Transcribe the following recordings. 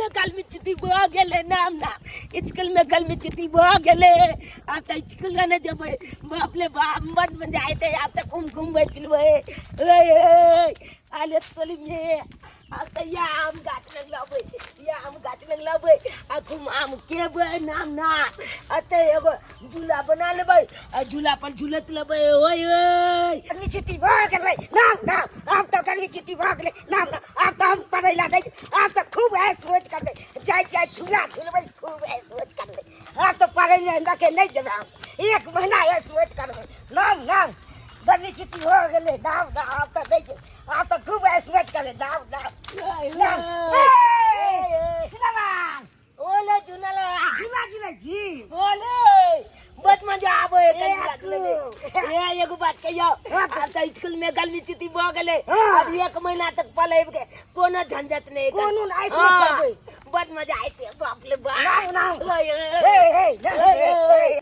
में गर्मी छुट्टी भ गेले नाम ना स्कूल में गर्मी छुट्टी भ गेले अब त स्कूल ने जब बाप ले बाप मत बन जाए थे अब तक घूम फिरवे आले तोली में अब त या आम गाछ लग लबे आ घुम आम के बे नाम ना अते एगो झूला बना लेबे आ झूला पर झूलत लेबे ओए गर्मी छुट्टी भ गेलै ना अब तो गर्मी छुट्टी भ गेलै ना अब तो हम पढ़ै ला दे अब तो खूब ऐश सोच कर जाय झूला झूलबै खूब ऐश सोच कर अब तो पढ़ै ला के नहीं जेबै हम 1 महीना ऐश सोच करबै ना गर्मी छुट्टी हो गेलै ना अब तो नहीं अब तो खूब ऐश सोच कर ना ओले झूला जी बोले बहुत मजा आवे ए एगो बात कहियो अब त स्कूल में गर्मी छुट्टी भ गेले अब 1 महीना तक पढ़ेब के कोनो झंझट नहीं कोनो ऐश करबै बहुत मजा आइते बाप ले बाप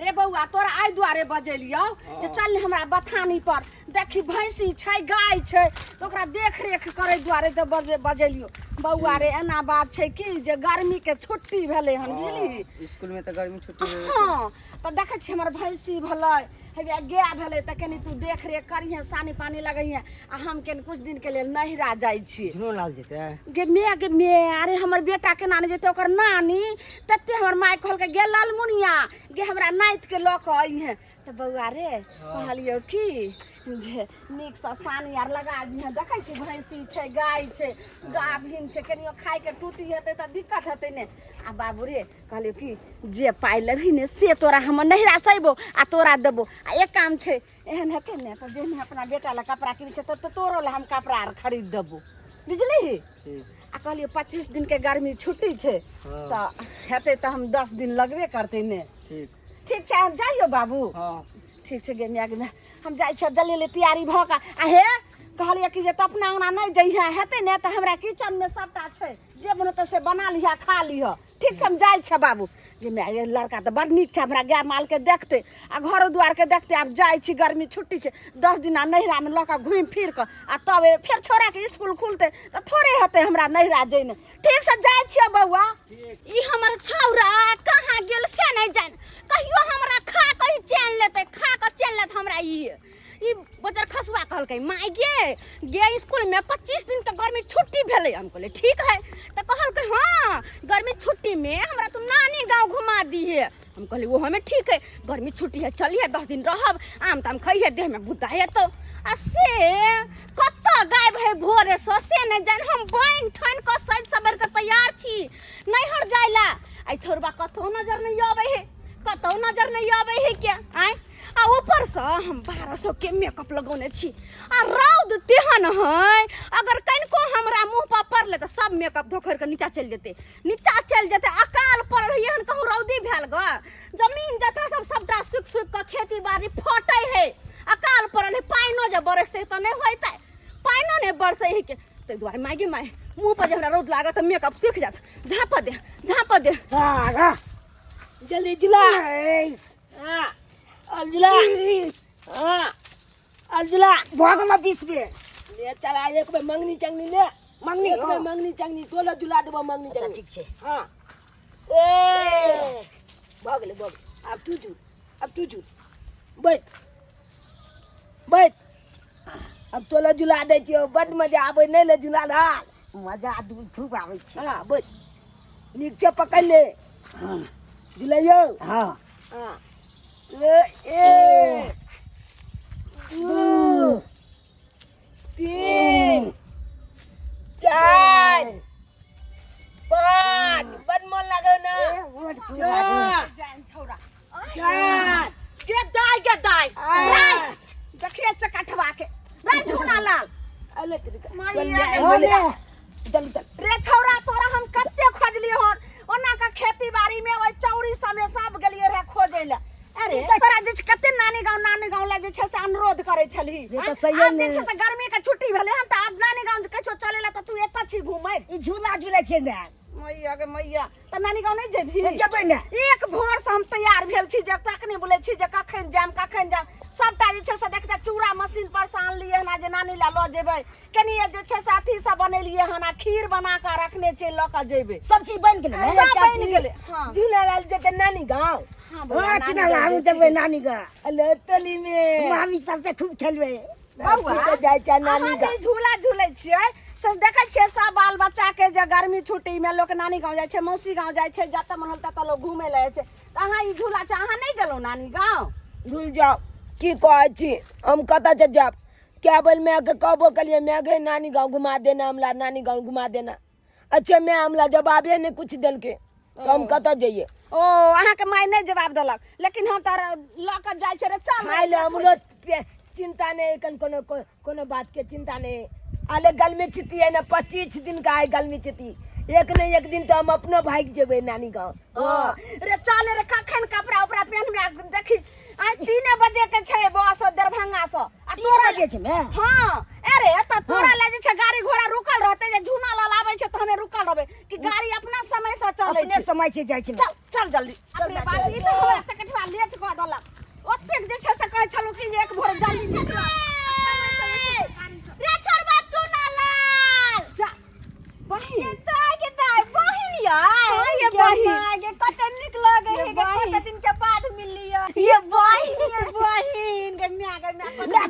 रे बउआ तोरा आई दुआरे बजेलियो जे चल हमरा बथानी पर देखी भैंसी छै गाय छै तो ओकरा देख रेख करे दुआरे त बजेलियो बउआ रे एना बात छै कि जे गर्मी के छुट्टी भेले हन बुझली स्कूल में त गर्मी छुट्टी हां त देखे छी हमर भैंसी भेलै हेबे गाय भेलै त कनी तू देख रेख करिहे सानी पानी लगैहे आ हम केन कुछ दिन के लेल नहिरा जाइ छी झुनो लाल जेते गे मे अरे हमर बेटा के नानी जेते ओकर नानी तते हमर माय कहल के गे लालमुनिया गे हमरा नाइत के ल के आई है त बउआ रे कहलियो की जे नीक सा सानी आर लगा दिहे देखै छी भैंसी छै गाय छै गाभिन छै कनियो खाय के टूटी हेतै त दिक्कत हेतै ने आ बाबू रे कहलियो की जे पाइ लेबही ने से तोरा हम नहिरा सैबो आ तोरा देबो आ एक काम छै एहन हेतै ने त जेहन अपना बेटा ला कपड़ा किनै छै त तोरो ला हम कपड़ा आर खरीद देबो बुझली आ कहलियो 25 दिन के गर्मी छुट्टी छै त हेतै त हम 10 दिन लगबे करतै ने ठीक छै हम जाइयो बाबू ठीक छै गे मिया हम जाइ छ जल्दी तैयारी भ का आ हे कहलिए कि जे त अपना अंगना नहीं जइहा हेतै ने त हमरा किचन में सबटा छै जे बनत से बना लिहा खा लिहा ठीक छै हम जाइ छ बाबू जे मेरे लड़का त बड़ नीक छै हमरा गाय माल के देखते आ घर दुआर के देखते अब जाइ छी गर्मी छुट्टी छै 10 दिन नहिरा में लका घूम फिर के आ तब फिर छोरा के स्कूल खुलते त थोड़े हेतै हमरा नहिरा जइने ठीक से जाइ छी बउआ ई हमर छौरा कहां गेल से नहीं जान कहियो हमरा खा कहि चैन लेते खा के चैन लेत हमरा ई बजर खसुआ कहलकै माय गे स्कूल में 25 दिन के गर्मी छुट्टी भेलै हम कहले ठीक है त कहलकै हां गर्मी छुट्टी में हमरा तू नानी गांव घुमा दिहे हम कहले वो हमें ठीक है गर्मी छुट्टी है चलिए 10 दिन रहब आम ताम खइहे देह में बुद्धा हेतौ आ से कत्ता गायब है भोरे से नहीं जान हम बन ठन के सज सबर के तैयार छी नैहर जाइला आई छोरबा कतो नजर नहीं आवे है क्या आय आ ऊपर से हम 1200 के मेकअप लगौने छी आ रौद तेहन है अगर कनको हमरा मुंह पर पड़ले त सब मेकअप धोखर के नीचा चल जेते अकाल पड़ल है एहन कहूं रौदी भेल ग जमीन जथा सबटा सुख के खेती बाड़ी फटै है अकाल पड़ल है पाइनो जे बरसते त नहीं होइतै पाइनो नहीं बरसै है के ते दुआरे माय मुंह पर जे हमरा रौद लागत मेकअप सूख जात झाँप दे जल्दी जुला हां अर्जुला अर्जुला भगमा 20 बे ले चला एक बे मंगनी चंगनी ले मंगनी चंगनी तोला जुला देबो मंगनी चंगनी ठीक छै हां ए भागले अब तू जू बैठ अब तोला जुला दे छियो बड मजा आबै नै ले जुला दा मजा खूब आबै छै हां बैठ नीक से पकड़ ले जुलाइयो हां ए 2 3 4 5 बड मन लागो ना जान छोरा 4 get die देखिए चकाठवा के रे झुना लाल अले रे छौरा तोरा हम कत्ते खोजलिए हन ओना का खेती बाड़ी में ओइ चौरी समय सब गेलिए रे खोजै ले अरे तोरा जे कत्ते नानी गांव ला जे छै से अनुरोध करै छली अब जे छै से गर्मी के छुट्टी भेले हम त अब नानी गांव के छो चलेला त तू एत छी घुमै ई झूला झूले छै ने मैया गे मैया त नानी गाँव नहीं जेबही जबै ने एक भोर से हम तैयार भेल छी जब तक नहीं बोले छी जे कखन जाम सबटा जे छै से देख चूड़ा मशीन पर से आनलिए हना जे नानी ला ल जेबै कनी जे छै साथी सब बनेलिए हना खीर बना के रखने छै ल के जेबै सब चीज बन गेलै सब बन गेलै हां झूला लाल जते नानी गाँव हां चिना हम जबै नानी गा अले तली में मामी सबसे खूब खेलबै बौआ जाय छै नानी गाँव झूला झूले छियै से देखे छियै सब बाल बच्चा के जे गर्मी छुट्टी में लोग नानी गाँव जाय छै मौसी गाँव जाय छै जतऽ मन होल ततऽ लोग घूमे ले छै त अहाँ ई झूला छै अहाँ नहीं गेलौ नानी गाँव झूल जाओ की कहै छी हम कतऽ से जाब क्या बोल मैं के कहबो कलिए मैं गए नानी गाँव घुमा देना हमला नानी गाँव घुमा देना अच्छा मैं हमला जवाबे नहीं कुछ दिल के तो हम कतऽ जाइए ओ अहाँ के माय नहीं जवाब देलक लेकिन हम तार ल के जाय छै रे चल खाई ले हमरो चिंता नहीं कन कोनो बात के चिंता नहीं आले गल में चिती है ना 25 दिन का है गल में चिती एक नहीं एक दिन तो हम अपनो भाग जेबे नानी गाँव रे चल रे कखन कपड़ा उपड़ा पहन में देखी आ 3 बजे के छै बस दरभंगा से आ 3 बजे छै मैं हां अरे त तोरा ले जे छै गाड़ी घोड़ा रुकल रहते जे झूना ल लावे छै त हमें रुकल रहबे कि गाड़ी अपना समय से चले अपने समय से जाय छै चल जल्दी अरे बाप ई त हमरा चकठवा लेट क देलक ओते जे छै से कहै छलु कि एक भोर जल्दी निकल रे छोरबा चूना लाल जा बहिन के बहिन ये बहिन के कत निक लगे है कत दिन के बाद मिलियो ये बहिन के म्या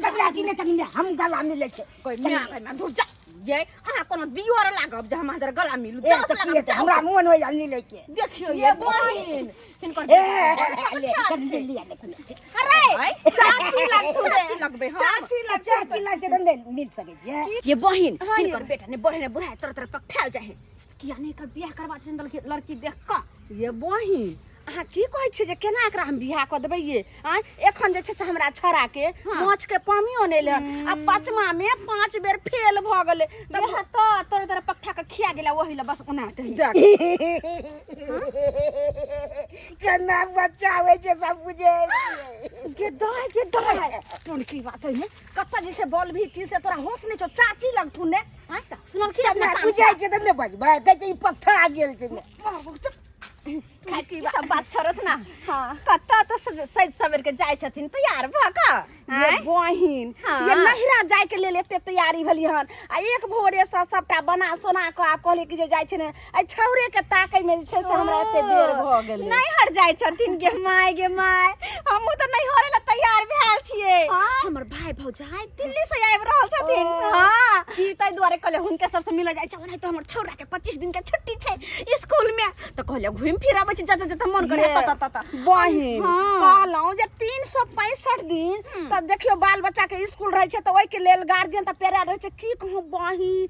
कबला दिन तनी हम गला मिले छै कोई म्या दूर जा ये अहाँ कोनो दियोर लागब जे हम जरा गला मिलू ए त की छै हमरा मोन होय आनी ले के देखियो ये बहिन हिनकर ले कर लिया अरे चाची लगबे हां चाची लग के दंदे मिल सके छै ये बहिन हिनकर बेटा ने बढ़े ने बुढ़ा तरह पकठाल जाए किया नहीं कर बियाह करबा चंदल लड़की देख क ये बहिन अहाँ की कहै छी जे केना एकरा हम बियाह क देबै ये आ एखन जे छै से हमरा छोरा के पाँच के पामियो नै ले आ पांचवा में 5 बेर फेल भ गेलै तब त तोर तरह पकठा के खिया गेला ओहि ल बस ओना देख केना बच्चा होय छै सब बुझे के दाय कोन की बात है कत्ता जे से बोल भी की से तोरा होश नै छौ चाची लगथुन ने आ सुनल की अपना बुझै छै दंदे बजबै कहै छै ई पकठा गेल छै की सब बात छोड़त ना हां कत्ता त सज सवेर के जाय छथिन तैयार भ क ये बहिन ये नहिरा जाय के लेल एते तैयारी भेली हन आ एक भोरे से सबटा बना सोना क आ कहले कि जे जाय छै ने आ छौरे के ताकै में जे छै से हमरा एते बेर भ गेलै नहिहर जाय छथिन गे माय हमहु त नहिहरे ल तैयार भेल छियै हमर भाई भौजाई दिल्ली से आबि रहल छथिन हां की तै दुआरे कहले हुनके सबसे मिल जाय छै ओना त हमर छौरा के 25 दिन के छुट्टी छै स्कूल में त कहले घुम फिर आबै छै जत मन करे त बहिन कहलौ जे 365 दिन त देखियो बाल बच्चा के स्कूल रहे छै त ओइ के लेल गार्जियन त पेरा रहे छै की कहूं बहिन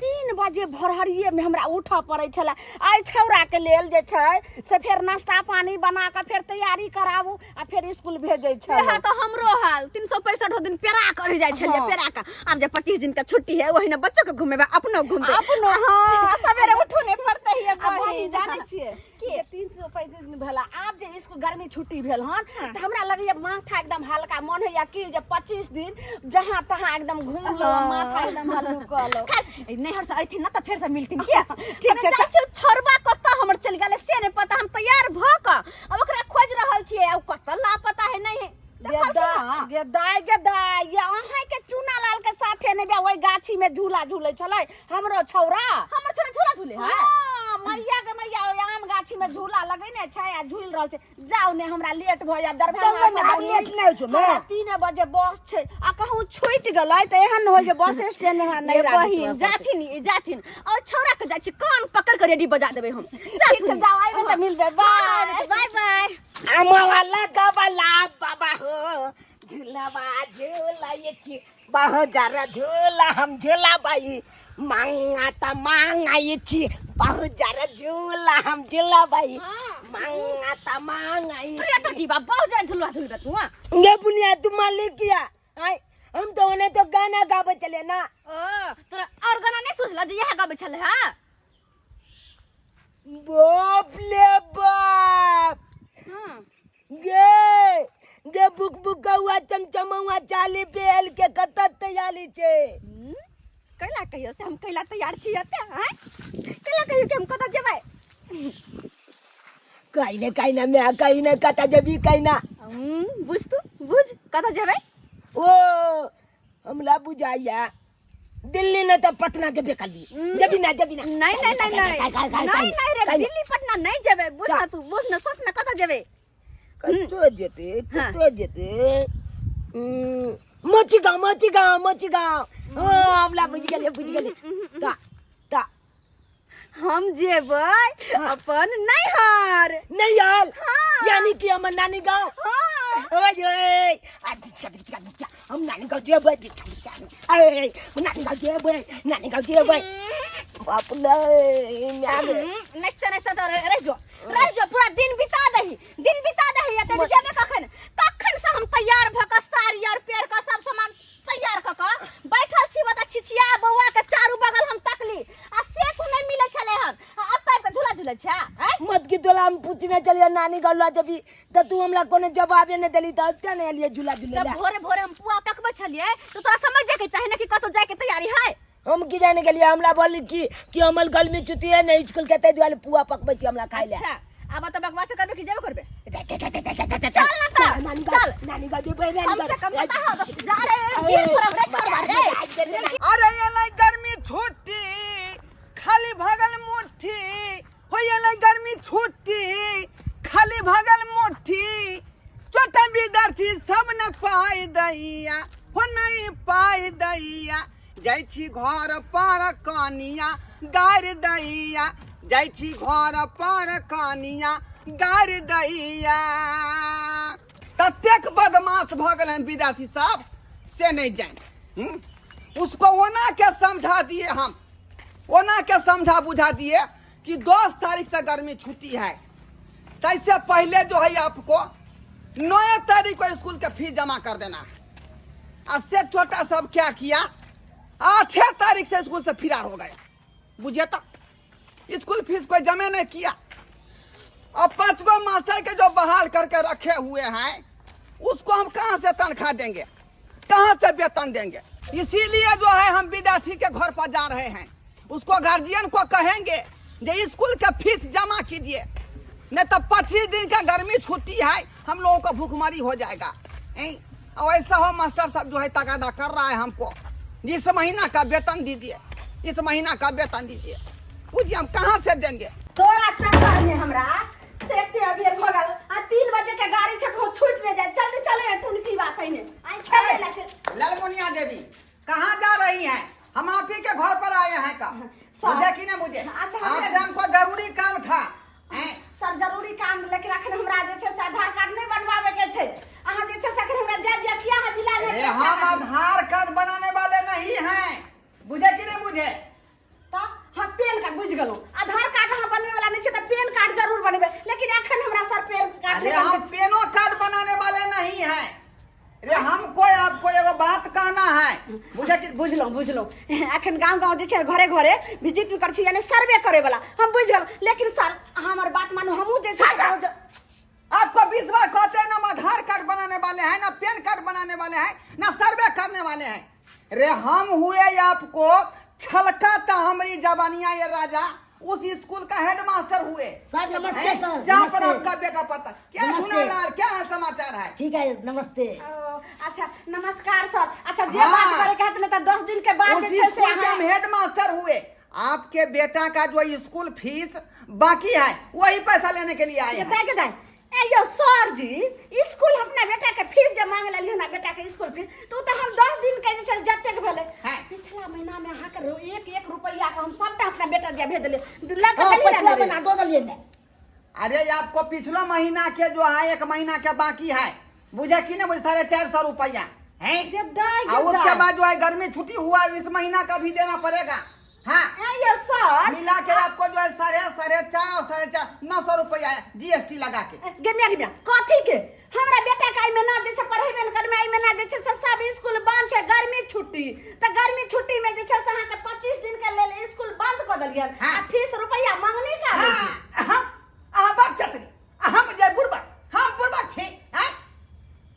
3 बजे भोरहरिये में हमरा उठा पड़ै छला आइ छौरा के लेल जे छै से फेर नाश्ता पानी बना के फेर तैयारी कराबू आ फेर स्कूल भेजै छै हां त हमरो हाल 365 दिन पेरा कर जाय छलिए पेरा का अब जे 25 दिन के छुट्टी है ओहिने बच्चों के घुमेबे अपनो घुमबे हां सवेरे उठू ने पड़ते ही बहिन जानै छियै के 365 दिन भेला आब जे स्कूल गर्मी छुट्टी भेल हन त हमरा लगैया माथा एकदम हल्का मन होया कि जे 25 दिन जहां तहां एकदम घूम लो माथा एकदम हल्का लो नैहर से अइथिन ना त फेर से मिलथिन के ठीक छै चाची छोरबा कत्ता हमर चल गेले से नै पता हम तैयार भ क अब ओकरा खोज रहल छियै अब कत्ता लापता है नहीं गे दाय ये अहाँ के चूना लाल के साथे ने बे ओइ गाछी में झूला झूले छलै हमरो छौरा झूला झूले है मैया के मैया आम गाछी में झूला लगैने छै आ झूल रहल छै जाउ ने हमरा लेट भ जा दरभंगा से लेट नै छौ मैं 3 बजे बस छै आ कहूं छुटि गेलै त एहन होय जे बस स्टैंड नै बहिन जाथिन और छौरा के जाय छी कान पकड़ के रेडी बजा देबै हम ठीक छै जाउ आइबे त मिलबे बाय आमा वाला गबला बाबा हो झूला ये छी बाहो जरा झूला हम झूला बाई मांगा ता मांगा ये छी बाहो जरा झूला हम झूला बाई मांगा ता मांगा ये तोरा तो दीवा बहुत जा झूला झूलबे तू ये बुनिया तुम मालिक किया आय हम तो ने तो गाना गाबे चले ना तोरा और गाना नहीं सोचला जे यह गाबे चले हां बाप ले बाप गे बुक बुकवा चमचमवा चाली पेल के कत तैयारी छे कैला कहियो से हम कैला तैयार छी अते हैं कैला कहियो कि हम कत जेबै कहीं ना मैं कहीं ना कता जबी कहीं ना बुझ तू बुझ कता जेबे ओ हमला बुझाइया दिल्ली न तो पटना जबे कली जबी ना नहीं रे दिल्ली पटना नहीं जेबे बुझ ना तू बुझ ना सोच ना कता जेबे कतो जेते मोची गांव हमला बुझ गेले ता ता हम जेबै अपन नैहर यानी कि हमर नानी गांव ओए हम नानी गांव जेबै अरे नानी गांव जेबै बाप रे नस्ता तो रह जो पूरा दिन बिता दही एते जेबे कखन से हम तैयार भ क साड़ी और पेड़ का सब सामान तैयार क बैठल छी बता छिछिया बौआ के चारू बगल हम तकली आ से तू नहीं मिले छले हम अब तब के झूला झूले छा मत की तोला हम पूछने चलिए नानी गल्ला जबी त तू हमरा कोने जवाब ने देली त क्या नहीं लिए झूला झूले तब भोरे हम पुआ पकबे छलिए तो तोरा समझ जाए के चाहे ना कि कतो जाए के तैयारी है हम की जाने के लिए हमरा बोल कि हमल गल में छुट्टी है नहीं स्कूल के तै दुआले पुआ पकबे छी हमरा खाइ ले अच्छा अब तो बकवास करबे कि जेबे करबे चल नानी का जेबे हमसे कम बता हो जा रे दिन पर छोड़वा रे अरे ये गर्मी छुट्टी खाली भगल मुट्ठी हो ये गर्मी छुट्टी खाली भगल मुट्ठी छोटा विद्यार्थी सब न पाई दैया हो नहीं पाई दैया जाइ छी घर पर कनिया गार दैया जाइ छी घर पर कनिया गार दैया ततेक बदमाश भ गेल हन विद्यार्थी सब से नहीं जाए उसको ओना के समझा दिए हम ओना के समझा बुझा दिए कि 10 तारीख से गर्मी छुट्टी है तैसे पहले जो है आपको 9 तारीख को स्कूल के फीस जमा कर देना है। इससे छोटा सब क्या किया 8 तारीख से स्कूल से फरार हो गया बुझे तो स्कूल फीस कोई जमा नहीं किया। अब 5 गो मास्टर के जो बहाल करके रखे हुए हैं उसको हम कहाँ से तनख्वाह देंगे कहाँ से वेतन देंगे। इसीलिए जो है हम विद्यार्थी के घर पर जा रहे हैं उसको गार्जियन को कहेंगे जे स्कूल का फीस जमा कीजिए नहीं तो 25 दिन का गर्मी छुट्टी है हम लोगों को भूखमरी हो जाएगा। और ऐसा हो मास्टर साहब जो है तकादा कर रहा है हमको इस महीना का वेतन दीजिए इस महीना का वेतन दीजिए पूछिए हम कहाँ से देंगे। तोरा चक्कर में हमरा सेते अबीर हो गल आ 3 बजे के गाड़ी छको छूट न जाए जल्दी चले तुन की बात है ने आई खेले लगे ललगुनिया देवी कहाँ जा रही हैं हम आप ही के घर पर आए हैं का मुझे कि नहीं मुझे अच्छा आपसे हमको जरूरी काम था सर जरूरी काम लेकिन अखन हमरा जे छै से आधार कार्ड नहीं बनवावे के छै अहाँ जे छै से अखन हमरा जा दिया किया है बिला अरे नहीं हम आधार कार्ड बनाने वाले नहीं हैं बुझे कि नहीं बुझे तो हम पेन कार्ड बुझ गेलो आधार कार्ड अहाँ बनवे वाला नहीं छै त पेन कार्ड जरूर बनबे लेकिन अखन हमरा सर पेन कार्ड अरे हम पेनो कार्ड बनाने वाले नहीं हैं। अरे हमको आपको एगो बात कहना है बुझे कि बुझलो अखन गांव जे छै घरे घरे विजिट कर छी यानी सर्वे करे वाला हम बुझ गेल लेकिन सर हमर बात मानू हमहू जे छै आपको 20 बार कहते हैं ना आधार कार्ड बनाने वाले हैं ना पेन कार्ड बनाने वाले हैं ना सर्वे करने वाले हैं। अरे हम हुए आपको छलकाता हमारी जवानियां ये राजा उस स्कूल का हेडमास्टर हुए सर नमस्ते सर जहाँ पर आपका बेटा पता क्या गुनालाल क्या समाचार है। ठीक है नमस्ते। अच्छा नमस्कार सर अच्छा जे बात करे कहत न त 10 दिन के बाद जे छै से हम हेडमास्टर हुए आपके बेटा का जो स्कूल फीस बाकी है वही पैसा लेने के लिए आए हैं। यो सर जी स्कूल अपना बेटा के फीस जे मांग लेली हमरा बेटा के स्कूल फीस तो हम 10 दिन के जे छै जत्ते के भेले पिछला महीना में अहाँ के 1 रुपया के हम सबटा अपना बेटा दिया भेज देले लग के पिछला महीना दो दलिए ने। अरे आपको पिछला महीना के जो है 1 महीना के बाकी है बुझे कि नहीं मुझे 450 रुपया है और उसके बाद जो है गर्मी छुट्टी हुआ इस महीना का भी देना पड़ेगा। हाँ ये सर मिला के आपको जो है 4.5 और 900 रुपया जीएसटी लगा के गेमिया कथी के हमरा बेटा का में ना जे छै पढ़ेबे न करमे में ना जे छै सब स्कूल बंद छै गर्मी छुट्टी त गर्मी छुट्टी में जे छै अहाँ के 25 दिन के लेल स्कूल बंद क देलियन आ फीस रुपया मांगने का हम बाप छतरी हम जे बुढ़बा हम बुढ़बा छी हैं।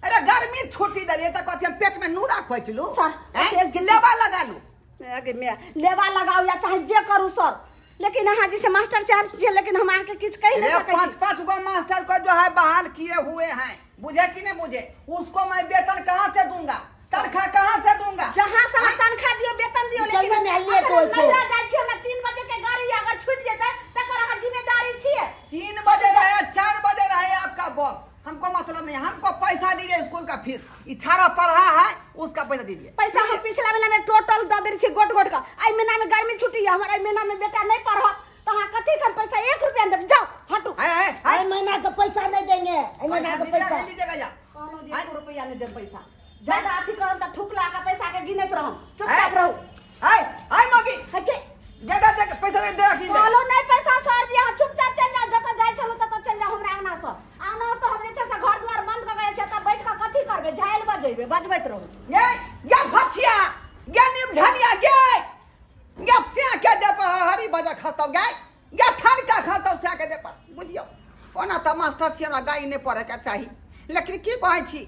अरे गर्मी छुट्टी दलिए त कथि हम पेट में नूरा खोचलू सर लेबा लगा लू लेबा लगाओ या चाहे जे करू सर लेकिन हाँ जैसे मास्टर चार्ज छे लेकिन हम आके कुछ कह नहीं सके 5-5 गो मास्टर को जो है बहाल किए हुए हैं, बुझे कि नहीं बुझे? उसको मैं वेतन कहाँ से दूंगा, तनख्वाह कहाँ से दूंगा? जहाँ से तनख्वाह दियो वेतन दियो, लेकिन चलबे में लेट होय छो। नहिरा जाइ छियै ना 3 बजे के गाड़ी अगर छूट जेतै तकर अहाँ जिम्मेदारी छियै। 3 बजे रहे 4 बजे रहे आपका बॉस, हमको मतलब नहीं, हमको पैसा दीजिए स्कूल का फीस। इछारा पढ़ा है उसका पैसा दीजिए। पैसा हम पिछला महीना में टोटल दे देने छी गोट गोट का। आई महीना में गर्मी छुट्टी है, हमारा महीना में बेटा नहीं पढ़त तो हाँ कथी का पैसा 1 रुपया दे जाओ हटो। आई महीना का पैसा नहीं देंगे, आई महीना का पैसा नहीं दीजिएगा या कोनो 1 रुपया नहीं दे पैसा। ज्यादा अथी करम त थुकला का पैसा के गिनत रहम, चुपचाप रहू। आई मगी हके जगह जगह पैसा नहीं दे रखी बोलो नहीं पैसा सर जी, हां चुपचाप चल जाओ, जत जाय छलो तत चल जाओ हमरा अंगना से। आना तो हमरे से घर द्वार बंद कर गए छ त बैठ के कथी करबे, झाइल बजेबे बजबैत रहू। ये फछिया ये निमझनिया ये से के दे पर हरी बजा खाता गए ये ठन का खाता से के दे पर बुझियो। ओना त मास्टर छी हमरा गाय नहीं पढ़े के चाही, लेकिन की कहै छी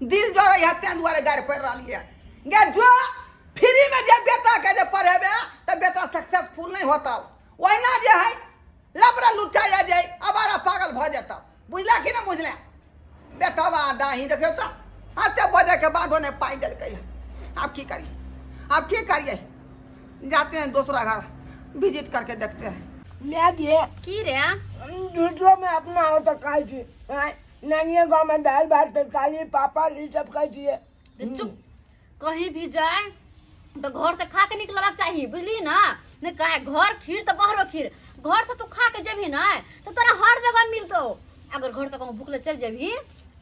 दिल जोरे हते दुआरे गाड़ पड़ रहली है। ये जो फ्री में जे बेटा के जे पढ़ेबे त बेटा सक्सेसफुल नहीं होता, ओहिना जे है लबरा लुचाया जाए अबारा पागल भ जाता, बुझला कि नहीं बुझला? बेटा बा डाही देखियो त आते बजे के बाद होने पाई दल के। आप की करिए, आप की करिए, जाते हैं दूसरा घर विजिट करके देखते हैं। ले गे की रे दूसरों में अपना हो तो खाई थी, नानिया गाँव में दाल भात तरकारी पापड़ ये सब खाई थी। चुप, कहीं भी जाए तो घर से खा के निकलवाक चाहिए, बुझली ना? नहीं कहे घर खीर तो बाहरो खीर, घर से तू खा के जेबी ना तो तोरा हर जगह मिलतो। अगर घर से कहूँ भूखले चल जेबी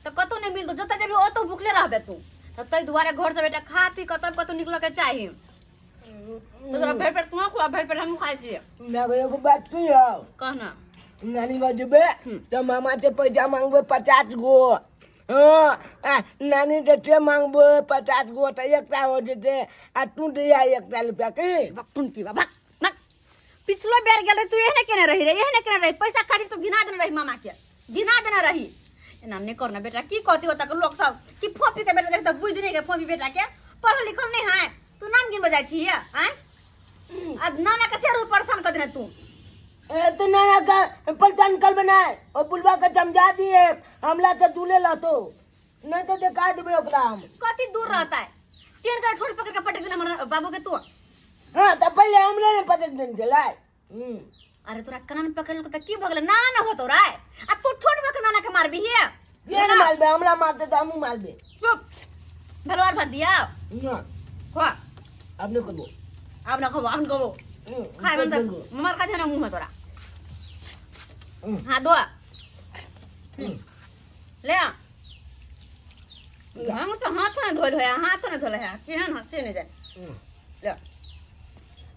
तो कतौ नहीं मिलतो, जत जेबी ओतो भूखले रहबे तू। तो तई दुआरे घर से बेटा खा पी के तब कतौ निकल के चाहिए। तो तोरा भर पेट तू खा, भर पेट हम खाई छिए। मैं एगो बात कहियो, कहना नानी बजबे तो मामा से पैसा मांगबे 50 गो, हाँ नानी से मांगबे 50 गो तो एकटा हो जेते आ तू दिया 1 रुपया के बक्तुन की बाबा नक पिछलो बेर गेले तू एहने केने रही रे, एहने केने रही, पैसा खाली तू गिना देने रही मामा के, गिना देना रही। एना नहीं करना बेटा, की कहती होता के लोग सब कि फोफी के बेटा देखता बुझ नहीं के फोफी बेटा के पढ़ल लिखल नहीं है, तू नाम गिन बजाई छी है आज नाना के शेर परेशान कर देना तू। तो नया का पहचान कर बनाए और बुलवा का समझा दिए हमला से दूले ला तो नहीं तो दिखा देबे ओकरा हम। कति दूर रहता है, तीन का ठोड़ पकड़ के पटक देना हमारा बाबू के तू। हाँ तो पहले हमले ने पता दिन चलाए। अरे तोरा कान पकड़ के त की भगले नाना ना हो तो रे, आ तू ठोड़ पकड़ नाना के मारबी है। ये ना मालबे हमरा मारते तो हम मालबे। चुप भलवार भात दिया हां खा आपने को दो अब ना खवा हम गो खाए बंद मर का देना मुंह में तोरा। हाँ दो ले आ हम तो हाथ ने धोल है, हाथ ने धोल है केहन हंसे नहीं जाए।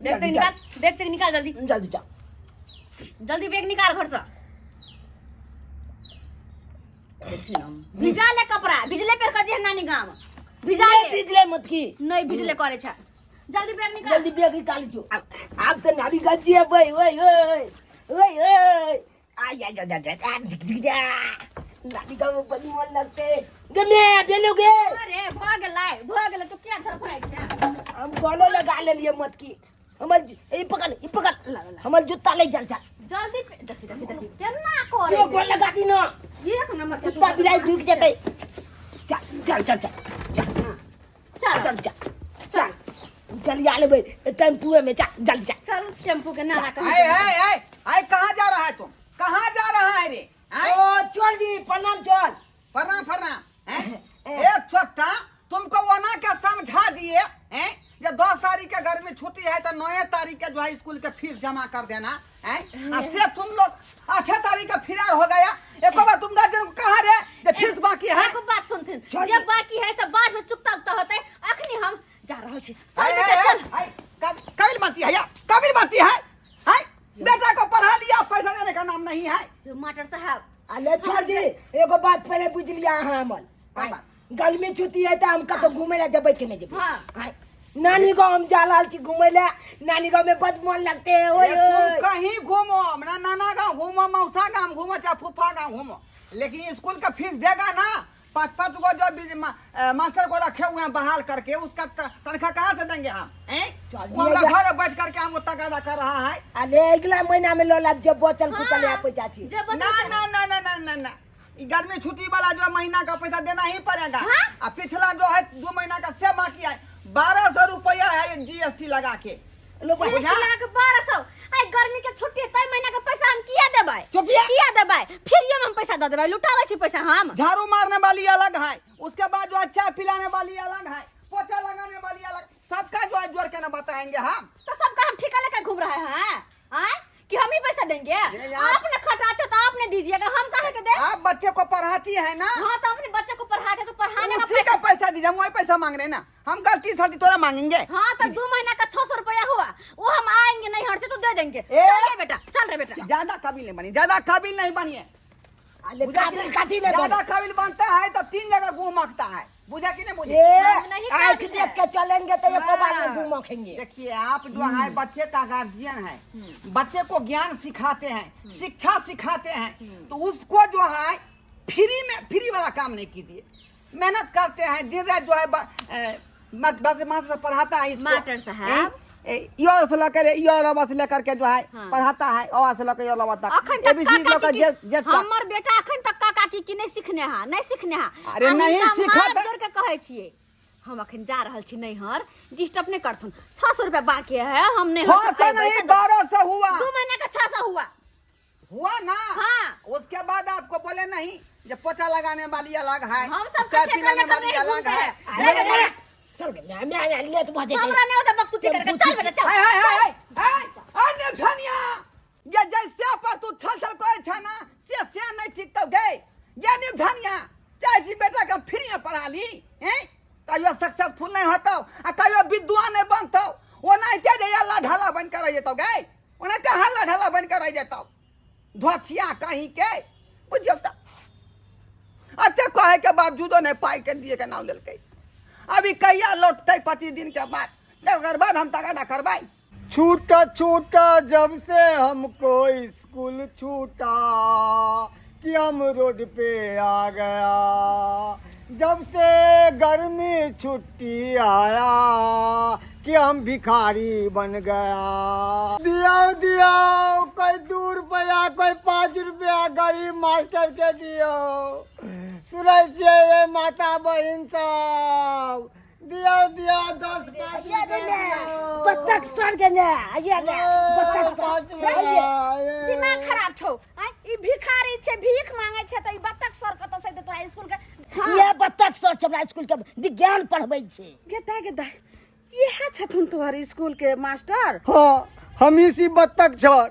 ले बैग तक निकाल जल्दी जल्दी जा जल्दी बैग निकाल घर से। भिजा ले कपड़ा, भिजले पर कजे नानी गांव भिजा ले, पिछले मत की नहीं भिजले करे छ। जल्दी बैग निकाल, जल्दी बैग निकाल जो आप तो नारी गजी है भाई। ओए ओए ओए ओए आ जा जा जा जा जा नानी का बड़ी मन लगते गमे बेलोगे। अरे भाग गेले तो क्या धर पड़ाई छ। हम गोलो लगा ले लिए मत की हमर ये पकड़ हमर जूता ले चल चल जल्दी देखी केना करे यो गोल लगा दी ना एक नंबर के कुत्ता बिलाई ढूक जाते। चल चल चल चल चल चल चल चल चल या ले भाई टेम्पू में चल जल्दी चल चल टेम्पू के नारा कर। आए कहाँ जा रहा है तुम, कहाँ जा रहा है रे? ओ चल जी प्रणाम चल प्रणाम ए छोटा तुमको वो ना क्या समझा दिए हैं कि 10 तारीख के घर में छुट्टी है तो 9 तारीख के जो है स्कूल के फीस जमा कर देना है। से तुम लोग 8 तारीख का फिरार हो गया। एक बार तुम गार्जियन को कहा रे कि फीस बाकी है। एगो बात सुनथिन, जब बाकी है सब बाद में चुकता होते, अखनी हम जा रहल छी। काबिल बाती है या काबिल बाती है बेटा को पढ़ा लिया, पैसा देने का नाम नहीं है। जो मास्टर साहब अले छोड़ जी एगो बात पहले बुझ लिया हमल गर्मी छुट्टी है तो हमका तो घूमे ला जब के में जब नानी गाँव हम जा लाल छी घूमे ला, नानी गाँव में बद मन लगते है। ओए तुम कहीं घूमो, मेरा नाना गाँव घूमो, मौसा गाँव घूमो, चाहे फूफा गाँव घूमो, लेकिन स्कूल का फीस देगा ना 5-5 को जो मास्टर को रखे हुए हैं बहाल करके उसका तनख्वाह कहाँ से देंगे हम? वो हमरा घर में बैठ करके हमको तकादा कर रहा है। अरे अगला महीना में लो लब जब बोतल कुतल यहाँ पे जाची। ना ना ना ना ना ना ना ये गर्मी छुट्टी वाला जो महीना का पैसा देना ही पड़ेगा। और पिछला जो है 2 महीना का से बाकी है 1200 रुपया है GST लगा के। गर्मी के छुट्टी तय महीना का पैसा हम किया देबै? चुपिया किया देबै? फ्री में हम पैसा दे देबै, लुटावे छी पैसा हम। झाड़ू मारने वाली अलग है, उसके बाद जो चाय पिलाने वाली अलग है, पोछा लगाने वाली अलग, सबका जो है जोड़ के ना बताएंगे हम। तो सबका हम ठेका लेकर घूम रहे हैं कि हम ही पैसा देंगे? आपने खटाते तो आपने दीजिएगा, हम काहे के दे? आप बच्चे को पढ़ाती है ना? हाँ तो अपने बच्चे को पढ़ाते तो पढ़ाने उसी का पैसा दीजिए, हम वही पैसा मांग रहे हैं ना। हम गलती साथी थोड़ा मांगेंगे। हाँ तो 2 महीना का 600 रुपया हुआ, वो हम आएंगे नहीं हट से तो दे देंगे। चल रे बेटा, चल रे बेटा। ज्यादा काबिल नहीं बनी, ज्यादा काबिल नहीं बनिए। ज्यादा काबिल बनता है तो 3 जगह घूम मांगता है, बुझा कि नहीं बुझे? आँख देख के चलेंगे तो एको बार में घूम मखेंगे। देखिए आप जो है बच्चे का गार्जियन है, बच्चे को ज्ञान सिखाते हैं, शिक्षा सिखाते हैं, तो उसको जो है फ्री वाला काम नहीं कीजिए। मेहनत करते हैं, दिन रात जो है मास्टर पढ़ाता है इसको। मास्टर साहब यो से लेकर के जो है पढ़ाता है, और से लेकर यो तक हमर बेटा अखन तक काका की नहीं सीखने है, नहीं सीखने है। अरे नहीं सीखा के कहे छिए हम अखन जा रहल छी नैहर, डिस्टर्ब नहीं करथुन। 600 रुपया बाकी है, हम नहीं 1200 हुआ, 2 महीने का 600 हुआ ना। हाँ। उसके बाद आपको बोले नहीं जब पोछा लगाने वाली अलग है, हम सब चाय पिलाने वाली अलग है। चल मैं ले तू बाजे हमरा नहीं होता बकूती करके चल बेटा चल। अन्य धनिया ये जैसे पर तू छल कोई छ ना से नहीं ठीक तो गए ये न्यू धनिया चाहे सी बेटा का फ्री में पढ़ा ली हैं, कहियो सक्सेसफुल नहीं होतो आ कहियो विद्वान नहीं बनतो। वो नहीं ते जे अल्लाह ढाला बन कर रह जतो गए, ओने का हल्ला ढाला बन कर रह जतो धोथिया कहीं के बुझियो त। अते कहे के बावजूदो नहीं पाई के दिए के नाम लेलकै। अभी कहिया लौटते 25 दिन के बाद, ओकर बाद हम तगादा करवाई। छूटा छूटा जब से हमको स्कूल छूटा कि हम रोड पे आ गया, जब से गर्मी छुट्टी आया कि हम भिखारी बन गया। दिया कोई 2 रुपया कोई 5 रुपया गरीब मास्टर के दियो। सुनै छियै माता बहिन सब दिया 10-5 बत्तख सर के ने आइए ने बत्तख दिमाग खराब छौ। ई भिखारी छे, भीख मांगे छे त ई बत्तख सर कत से तोरा स्कूल के? ये बत्तख सर हमरा स्कूल के विज्ञान पढ़बै छे। गेता ये छथुन तोहर स्कूल के मास्टर? हाँ हम इसी बत्तख छर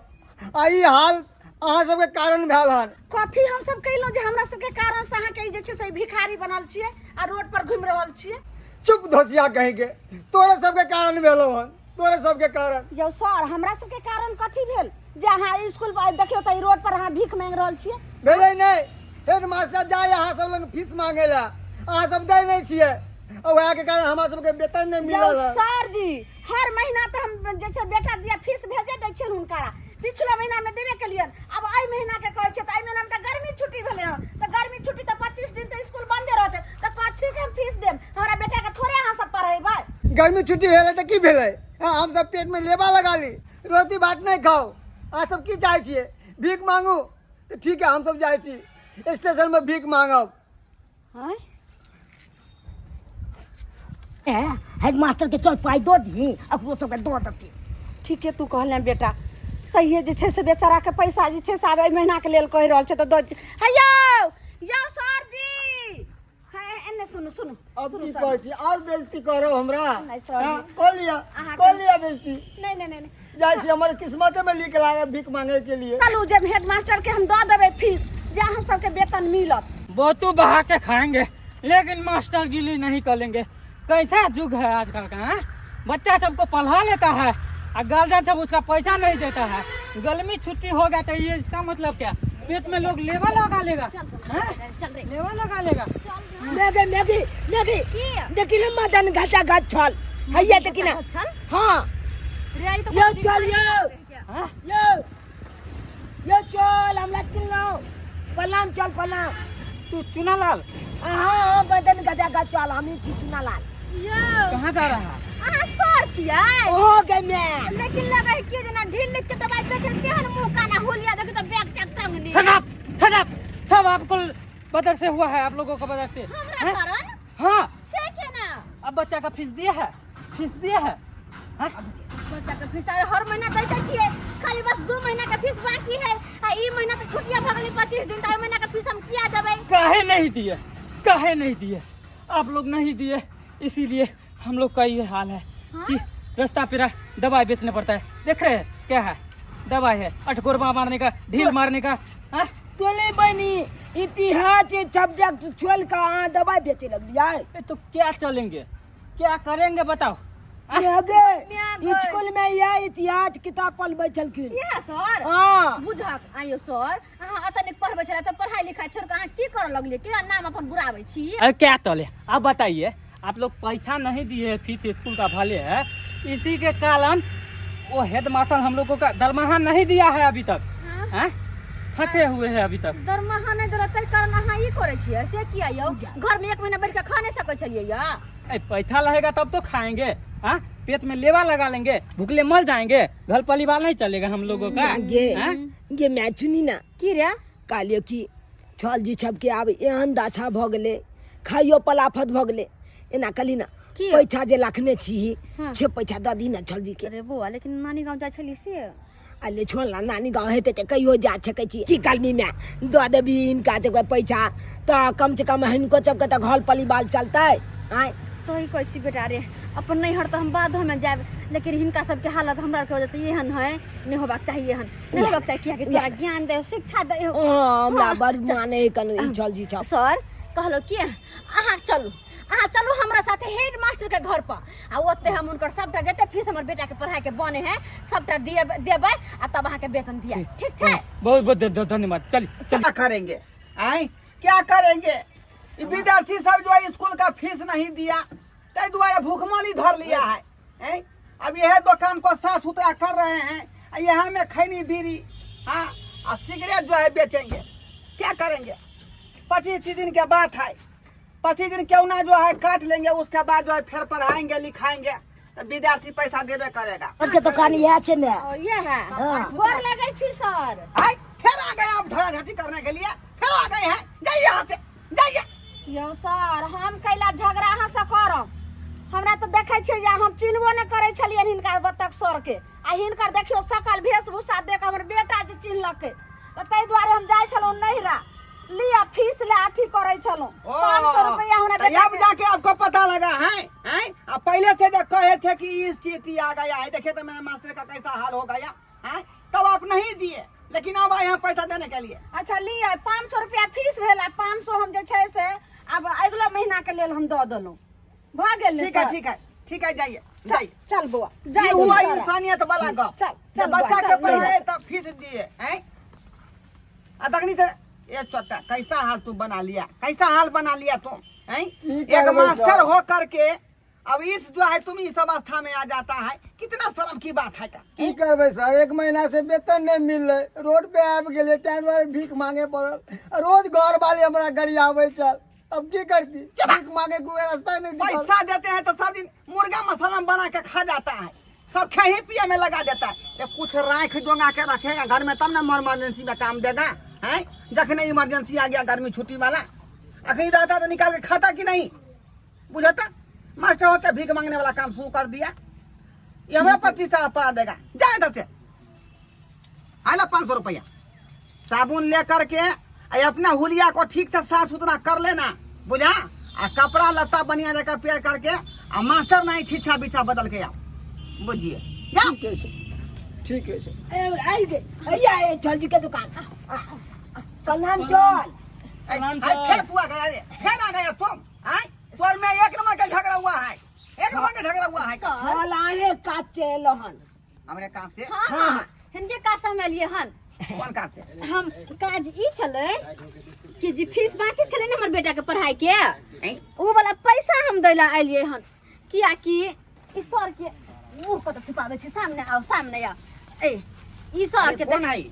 आई हाल अहाँ सबके कारण भेल हन। कथी हम सब कइलो जे हमरा सबके कारण से अहाँ के जे छे से भिखारी बनल छिए आ रोड पर घूम रहल छिए? चुप धोसिया कहेंगे, तोरे सबके कारण भेलो हन, तोरे सबके कारण। यौ सर हमरा सबके कारण कथी भेल जे अहाँ स्कूल पर देखियो त रोड पर अहाँ भीख मांग रहल छिए? भेलै नहीं, हेड मास्टर जाए अहाँ सब लोग फीस मांगे ला, अहाँ सब दै नहीं छिए, और वहाँ के कारण हमरा सबके वेतन नहीं मिलल है। सर जी हर महीना तो हम जे छे बेटा दिया फीस भेजे दै छिए हुनकारा, पिछला महीना में देबे के लिए। अब आई महीना के कहै छे त आई महीना में त गर्मी छुट्टी भेले ह, त गर्मी छुट्टी त 25 दिन त स्कूल बंदे रहते, त कथि के हम फीस देम? हमरा बेटा के थोड़े अहाँ सब पढ़ेबै? गर्मी छुट्टी भेलै त की भेलै? हम सब पेट में लेबा लगा ली, रोटी भात नहीं खाओ। अहाँ सब की चाहे छिए? भीख मांगू तो ठीक है, हम सब जाए छी स्टेशन में भीख मांगब। हैं हेड मास्टर के चल पाई दो दी अकरो सब के दो दती। ठीक है तू कहले बेटा, सही है जे छे से बेचारा के पैसा जे छे से आबे महीना के लेल कह रहल छे त दो। हेयो यो सर जी एने सुनु अब की कहै छी और बेइज्जती करो हमरा? नहीं सर कह लिया बेइज्जती। नहीं जाय छी हमर किस्मते में लिख लागे भीख मांगे के लिए। चलू जब हेड मास्टर के हम दे देबे फीस जे हम सबके वेतन मिलत। बोतू बहा के खाएंगे लेकिन मास्टर गिली नहीं करेंगे। कैसा युग है आजकल का? बच्चा सबको पढ़ा लेता है और गार्जियन सब उसका पैसा नहीं देता है। गर्मी छुट्टी हो गया तो ये इसका मतलब क्या? पेट में लोग लेवा लगा लेगा, लेवा लगा लेगा। मैगी देखी ना मदन घाचा गाछ छल हैया देखी ना। हां यो चल यो चल हम लग चलो पलाम चल पलाम। तू चुनालाल हाँ बदन गजा गज चल हमें चिकना लाल यो कहाँ जा रहा है? अहाँ सर छियै हो गए मैं लेकिन लगे है कि जना ढील लिख के दवाई पे चलते हैं मुंह काना होलिया देखे तो बैग से टंग ली सब आपको बदर से हुआ है, आप लोगों का बदर से। हमरा हैं? कारण हाँ, से के ना अब बच्चा का फीस दिया है, फीस दिया है। हाँ? बच्चा के फीस हर महीना दैते छियै, खाली बस 2 महीना के फीस बाकी है आ ई महीना तो छुट्टियां भ गेली 25 दिन, त महीना के फीस हम किया देबै? काहे नहीं दिए आप लोग नहीं दिए, इसीलिए हम लोग का ये हाल है कि रास्ता पे दवाई बेचना पड़ता है। देख रहे हैं क्या है? दवाई है, अठगोरबा मारने का, ढील मारने का। हाँ? तो ले बनी इतिहास सब्जेक्ट छोड़ का दवाई बेचे लगलिया तो क्या चलेंगे, क्या करेंगे बताओ? स्कूल में यह इतिहास किताब पढ़बे छलखिन। ये सर हाँ बुझक आयो सर, अहाँ अतनिक पढ़बै छला त पढ़ाई लिखाई छोड़ के अहाँ की करऽ लगलिए? केना नाम अपन बुराबै छी? अरे क्या तले, अब बताइए, आप लोग पैसा नहीं दिए फीस स्कूल का भले है, इसी के कारण वो हेडमास्टर हम लोगों का दरमाहा नहीं दिया है अभी तक। हैं? फंसे हुए हैं अभी तक। दरमाहा नहीं देला तै कारण अहाँ ई करै छियै से किया यौ? घर में 1 महीना बैठ के खा नहीं सकै छलिए या? पैसा रहेगा तब तो खाएंगे। हाँ? पेट में लेवा लगा लेंगे, भूखले मर जाएंगे, घर परिवार नहीं चलेगा हम लोगों का। ये मैं चुनी ना की रे कालियो की छल जी सबके आब एहन दाछा भ गेले, खाइयो पलाफत भ गेले, एना कली ना की? पैसा जे लाखने छी हाँ। छे पैसा द दी ना छल जी के। अरे बुआ लेकिन नानी गांव जाय छली से अले छोड़ ला, नानी गाँव हेते त कहियो जा सकै छी की कलमी में द देबी इनका जब पैसा त कम से कम हिनको सबके त घर परिवार चलतै। आय सही कहै छी बेटा रे, अपन नहीं हर तो हम बाद में जाब, लेकिन हिनका सबके हालत हमरा के वजह से एहन है, नहीं होबाक चाहिए एहन, नहीं होबाक चाहिए किया कि तोरा ज्ञान दे शिक्षा दे। हमरा बड़ माने कन ई छल जी सब। सर कहलो कि अहाँ चलू हमरा साथे हेड मास्टर के घर पर आ ओते हम उनकर सबटा जते फीस हमर बेटा के पढ़ाई के बने है सबटा देबै आ तब अहाँ के वेतन दिया, ठीक छै? बहुत बहुत धन्यवाद। चलिए क्या करेंगे? आए क्या करेंगे? ये विद्यार्थी सब जो है स्कूल का फीस नहीं दिया, तै द्वारा भूखमरी धर लिया है। हैं? अब यह दुकान को साफ सुथरा कर रहे हैं, यहाँ में खैनी बीड़ी, हाँ, और सिगरेट जो है बेचेंगे। क्या करेंगे? 25 दिन के बाद है, 25 दिन क्यों ना जो है काट लेंगे, उसके बाद जो है फिर पढ़ाएंगे लिखाएंगे, तो विद्यार्थी पैसा देवे करेगा। के दुकान यह छे में ओ ये है गोर लगै छी सर। आए फिर आ गए आप झगड़ा करने के लिए, फिर आ गए हैं, जाइए यहाँ से जाइए। यौ सर हम कैला झगड़ा अहाँ से करब? हमरा तो देखे छै जे हम चिन्हबो नहीं करे छलियन हिनका बतक सर के, आ हिनकर देखियो सकल वेशभूषा देख हमर बेटा जे चिन्हलकै, त तै दुआरे हम जाय छलौ नहिरा लिया फीस ले अथी करे छलौ 500 रुपया हमरा बेटा अब जाके आपको पता लगा है? हैं? अब पहले से जो कहे थे कि इस स्थिति आ गया है, देखे तो मेरे मास्टर का कैसा हाल हो गया है, तब आप नहीं दिए, लेकिन अब आए हैं पैसा देने के लिए। अच्छा लिया 500 रुपया फीस भेल, 500 हम जे छै से अब अगला महीना के लेल हम द देलौ, भ गेल। ठीक है ठीक है ठीक है, जाइए जाइए। चल बुआ ये हुआ इंसानियत वाला गप। चल, जब बच्चा के पढ़ाए तब फीस दिए हैं, अतगनी से ये छोटा कैसा हाल तू बना लिया, कैसा हाल बना लिया तुम हैं? एक मास्टर हो करके अब इस जो है तुम इस अवस्था में आ जाता है, कितना शर्म की बात है का? की करबै सर, 1 महीना से वेतन नहीं मिल रहे, रोड पे आबि गेलिए, तै दुआरे भीख मांगे पड़ल। रोज घर वाले हमरा गरियाबै चल, अब की करती, भीख मांगे कोई रास्ता नहीं दिखल। पैसा देते हैं तो सब दिन मुर्गा मसाला बना के खा जाता है, सब खाए पिए में लगा देता है। ये कुछ राख जोगा के रखेगा घर में, तब ना इमरजेंसी में काम देगा है। जखने इमरजेंसी आ गया गर्मी छुट्टी वाला, अखनी रहता तो निकाल के खाता कि नहीं, बुझता? मास्टर होते भीख मांगने वाला काम शुरू कर दिया, ये हमें 25 टाका पा देगा। जाए इधर से, आला 500 रुपया साबुन ले करके अपना हुलिया को ठीक से साफ सुथरा कर लेना, बुझा? आ कपड़ा लत्ता बनिया जगह पेड़ करके, आ मास्टर नहीं छिछा बिछा बदल के आओ, बुझिए। ठीक है सर, ठीक है सर। आई गे भैया छल जी के दुकान चल हम चल। फिर पुआ गया रे, फिर आ गया तुम। तोर में 1 नंबर का झगड़ा हुआ है, 1 नंबर का झगड़ा हुआ है। चल आए काचे लहन हमरे कहाँ से? हाँ हिनके का समय लिए हन कौन कहाँ से? हम काज ई छले कि जी फीस बाकी छले न हमर बेटा के पढ़ाई के, वो वाला पैसा हम दैला आइलिए हन, किया कि ई सर के मुंह पर छुपावे छी, सामने आओ ए ई सर के कौन है?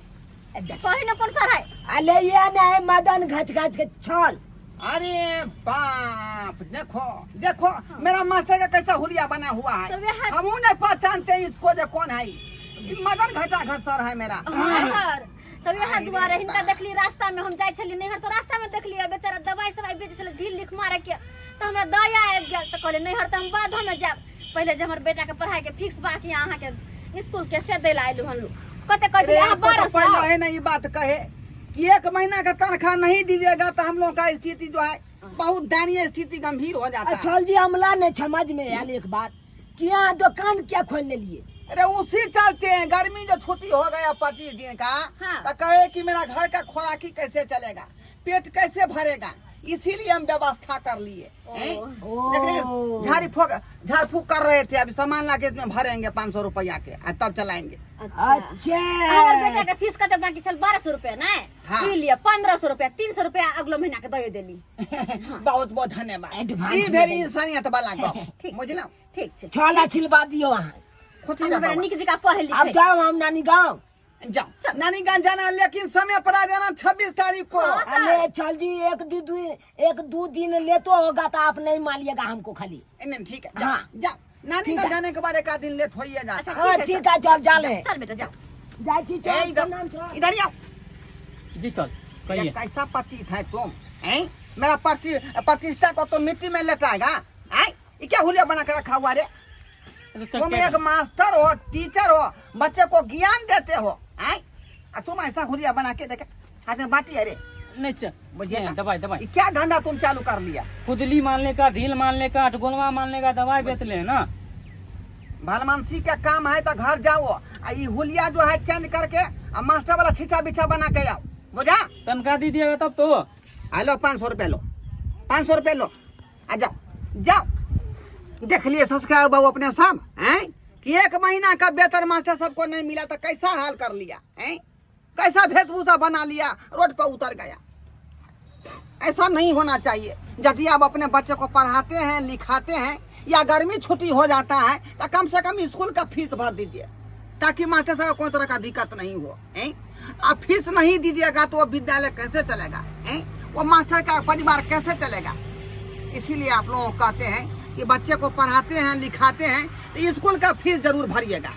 कहीं न कौन सर है? अले ये नहीं मदन घच घच के छल अरे बाप, देखो देखो मेरा मास्टर का कैसा हुलिया बना हुआ है। तो वे हाथ- हम नहीं पहचानते इसको जो कौन है। ये मदन घटा घसर है मेरा। हाँ सर तब यहाँ आई रे दुआरे हिनका बा। देखली रास्ता में हम जाय छली नैहर तो रास्ता में देखलिए बेचारा दवाई सवाई बेचे छले ढील लिख मारे के तो हमरा दया आबि गेल तो कहले नैहर तो हम बाधो में जाब पहले जे हमर बेटा के पढ़ाई के फिक्स बाकी अहाँ के स्कूल के से दे लाइलु हन कते अरे कहले आपको तो 1200 पहले है ना ये बात कहे कि 1 महीना का तनख्वाह नहीं दीजिएगा तो हम लोग का स्थिति जो है बहुत दयनीय स्थिति गंभीर हो जाता है। अचल जी हमला ने समझ में आयल एक बात कि यहाँ दुकान क्या खोल ले लिए। अरे उसी चलते हैं गर्मी जो छुट्टी हो गया 25 दिन का हाँ। तो कहे कि मेरा घर का खुराकी कैसे चलेगा, पेट कैसे भरेगा, इसीलिए हम व्यवस्था कर लिए हैं? देखिए, झाड़ फूक कर रहे थे। अभी सामान लाके इसमें भरेंगे 500 रुपया के और तब चलाएंगे। अच्छा हमर बेटा के फीस कते बाकी छल 1200 रुपया ना हाँ। पी लिए 1500 रुपया 300 रुपया अगलो महीना के दे देली बहुत बहुत धन्यवाद। एडवांस ई भेरी इंसानियत वाला गप ठीक बुझलौ। ठीक छै छोला छिलवा दियो वहाँ। खुशी हमर बेटा रहो। निक जका पढ़े अब लिखे जाओ हम नानी गाँव। जाओ नानी गाँव जाना, लेकिन समय पर आ जाना 26 तारीख को। अरे चल जी एक दो दिन ले तो होगा तो आप नहीं मानिएगा हमको खाली। नहीं ठीक है, हाँ। जाओ जाओ नानी ठीक का है। जाने के बाद 1 दिन लेट हो ही जाता अच्छा, है। हाँ ठीक है चल जाले चल बेटा जा जाय छी ए, चल इधर नाम छोड़। इधर आओ। जी चल ये कहिए। कैसा पतित है तुम हैं? मेरा प्रतिष्ठा को तो मिट्टी में लेटाएगा हैं? ये क्या हुलिया बना कर रखा हुआ रे? अरे चल तुम क्या एक मास्टर हो, टीचर हो, बच्चे को ज्ञान देते हो हैं? और तुम ऐसा हुलिया बना के देखे हाथ में बाटी है रे। नहीं चल बुझिए नहीं, ना? दवाई ये दवाई क्या धंधा तुम चालू कर लिया? खुदली मारने का, ढील मारने का, अटगोलवा मारने का दवाई बेच ले ना। भलमानसी का काम है तो घर जाओ और ये हुलिया जो है चेंज करके और मास्टर वाला छिछा बिछा बना के आओ। बुझा? तनख्वाह दीजिएगा तब तो। लो 500 रुपये लो, 500 रुपये लो। आ जाओ जाओ। देख लिए सब्सक्राइब बाबू अपने सब हैं कि 1 महीना का वेतन मास्टर सबको नहीं मिला तो कैसा हाल कर लिया हैं? कैसा वेशभूषा बना लिया, रोड पर उतर गया। ऐसा नहीं होना चाहिए। यदि आप अपने बच्चे को पढ़ाते हैं, लिखाते हैं या गर्मी छुट्टी हो जाता है तो कम से कम स्कूल का फीस भर दीजिए ताकि मास्टर साहब को कोई तरह का दिक्कत नहीं हो हैं? आप फीस नहीं दीजिएगा तो वो विद्यालय कैसे चलेगा हैं? वो मास्टर का परिवार कैसे चलेगा? इसीलिए आप लोगों को कहते हैं कि बच्चे को पढ़ाते हैं, लिखाते हैं तो स्कूल का फीस जरूर भरिएगा।